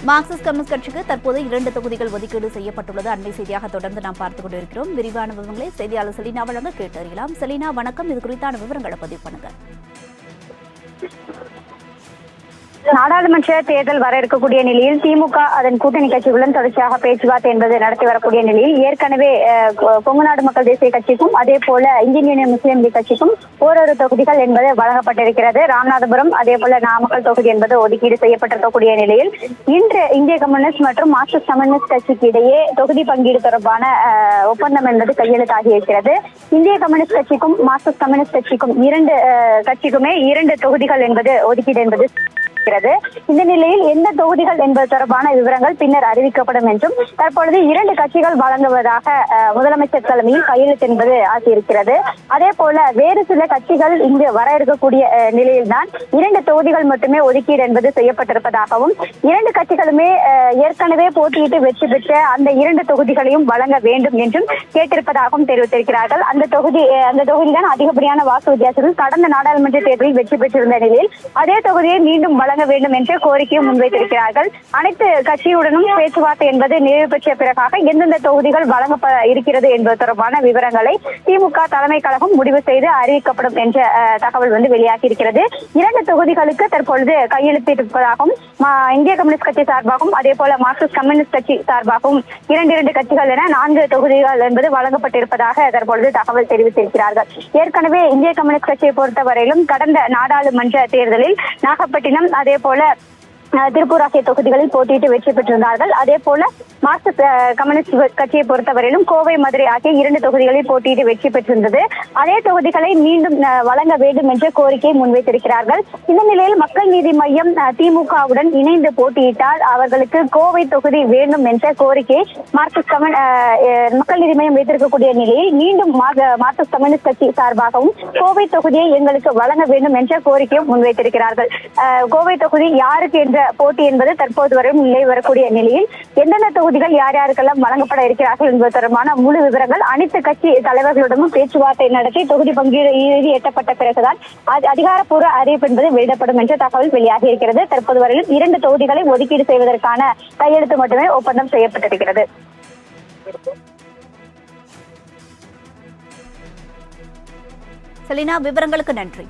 Marxist communist கட்சிக்கு தற்போது 2 தொகுதிகள் ஒதுக்கீடு செய்யப்பட்டுள்ளது. அண்மை செய்தியாக தொடர்ந்து நாம் பார்த்துக் கொண்டிருக்கிறோம். விரிவான விவரங்களை செய்தியாளர் செலினா வழங்க கேட்டறியலாம். செலினா, வணக்கம். இது குறித்தான விவரங்களை பதிவு பண்ணுங்க. நாடாளுமன்ற தேர்தல் வர இருக்கக்கூடிய நிலையில் திமுக அதன் கூட்டணி கட்சிகளுடன் தொடர்ச்சியாக பேச்சுவார்த்தை என்பது நடத்தி வரக்கூடிய நிலையில் ஏற்கனவே கொங்குநாடு மக்கள் தேசிய கட்சிக்கும் அதே போல இந்தியன் யூனியன் முஸ்லீம் லீக் கட்சிக்கும் ஓரொரு தொகுதிகள் என்பது வழங்கப்பட்டிருக்கிறது. ராமநாதபுரம் அதே போல நாமக்கல் தொகுதி என்பது ஒதுக்கீடு செய்யப்பட்டிருக்கக்கூடிய நிலையில் இன்று இந்திய கம்யூனிஸ்ட் மற்றும் மார்க்சிஸ்ட் கம்யூனிஸ்ட் கட்சிக்கு இடையே தொகுதி பங்கீடு தொடர்பான ஒப்பந்தம் என்பது கையெழுத்தாகி இருக்கிறது. இந்திய கம்யூனிஸ்ட் கட்சிக்கும் மார்க்சிஸ்ட் கம்யூனிஸ்ட் கட்சிக்கும் கட்சிக்குமே 2 தொகுதிகள் என்பது ஒதுக்கீடு என்பது இந்த நிலையில் எந்த தொகுதிகள் என்பது தொடர்பான விவரங்கள் பின்னர் அறிவிக்கப்படும் என்றும் தற்பொழுது 2 கட்சிகள் வழங்குவதாக முதலமைச்சர் தலைமையில் கையெழுத்து என்பது ஆகியிருக்கிறது. அதே போல வேறு சில கட்சிகள் இங்கு வர இருக்கக்கூடிய நிலையில்தான் 2 தொகுதிகள் மட்டுமே ஒதுக்கீடு என்பது செய்யப்பட்டிருப்பதாகவும் 2 கட்சிகளுமே ஏற்கனவே போட்டியிட்டு வெற்றி பெற்ற அந்த 2 தொகுதிகளையும் வழங்க வேண்டும் என்றும் கேட்டிருப்பதாகவும் தெரிவித்திருக்கிறார்கள். அந்த தொகுதிதான் அதிகப்படியான வாக்கு வித்தியாசத்தில் கடந்த நாடாளுமன்ற தேர்தலில் வெற்றி பெற்றிருந்த நிலையில் அதே தொகுதியை மீண்டும் வழங்க வேண்டும் என்ற கோரிக்கையும் முன்வைத்திருக்கிறார்கள். அனைத்து கட்சியுடனும் பேச்சுவார்த்தை என்பது நிறைவு பெற்ற பிறகாக எந்தெந்த தொகுதிகள் வழங்க இருக்கிறது என்பது தொடர்பான விவரங்களை திமுக தலைமை கழகம் முடிவு செய்து அறிவிக்கப்படும் என்ற தகவல் வெளியாகி இருக்கிறது. 2 தொகுதிகளுக்கு தற்பொழுது கையெழுத்திட்டிருப்பதாகவும் இந்திய கம்யூனிஸ்ட் கட்சி சார்பாகவும் அதே போல மார்க்சிஸ்ட் கம்யூனிஸ்ட் கட்சி சார்பாகவும் 2 கட்சிகள் என 4 தொகுதிகள் என்பது வழங்கப்பட்டிருப்பதாக தற்பொழுது தகவல் தெரிவித்திருக்கிறார்கள். ஏற்கனவே இந்திய கம்யூனிஸ்ட் கட்சியை பொறுத்தவரையிலும் கடந்த நாடாளுமன்ற தேர்தலில் நாகப்பட்டினம் அதே போல திருப்பூர் ஆகிய தொகுதிகளில் போட்டியிட்டு வெற்றி பெற்றிருந்தார்கள். அதே போல மார்க்சிஸ்ட் கம்யூனிஸ்ட் கட்சியை பொறுத்தவரையிலும் கோவை, மதுரை ஆகிய 2 தொகுதிகளில் போட்டியிட்டு வெற்றி பெற்றிருந்தது. அதே தொகுதிகளை மீண்டும் வழங்க வேண்டும் என்ற கோரிக்கையை முன்வைத்திருக்கிறார்கள். இந்த நிலையில் மக்கள் நீதி மையம் திமுகவுடன் இணைந்து போட்டியிட்டால் அவர்களுக்கு கோவை தொகுதி வேண்டும் என்ற கோரிக்கையை மார்க்சிஸ்ட் மக்கள் நீதி மையம் வைத்திருக்கக்கூடிய நிலையில் மீண்டும் மார்க்சிஸ்ட் கம்யூனிஸ்ட் கட்சி சார்பாகவும் கோவை தொகுதியை எங்களுக்கு வழங்க வேண்டும் என்ற கோரிக்கையும் முன்வைத்திருக்கிறார்கள். கோவை தொகுதி யாருக்கு என்ற போட்டி என்பது தற்போது வரையும் நிலை வரக்கூடிய நிலையில் எந்தெந்த தொகுதிகள் யார் யாருக்கெல்லாம் வழங்கப்பட இருக்கிறார்கள் என்பது தொடர்பான முழு விவரங்கள் அனைத்து கட்சி தலைவர்களுடனும் பேச்சுவார்த்தை நடத்தி தொகுதி பங்கீடு இறுதி எட்டப்பட்ட பிறகுதான் அதிகாரப்பூர்வ அறிவிப்பு என்பது வெளியிடப்படும் என்ற தகவல் வெளியாகி இருக்கிறது. தற்போது வரையில் 2 தொகுதிகளை ஒதுக்கீடு செய்வதற்கான கையெழுத்து மட்டுமே ஒப்பந்தம் செய்யப்பட்டிருக்கிறது. செலினா, விவரங்களுக்கு நன்றி.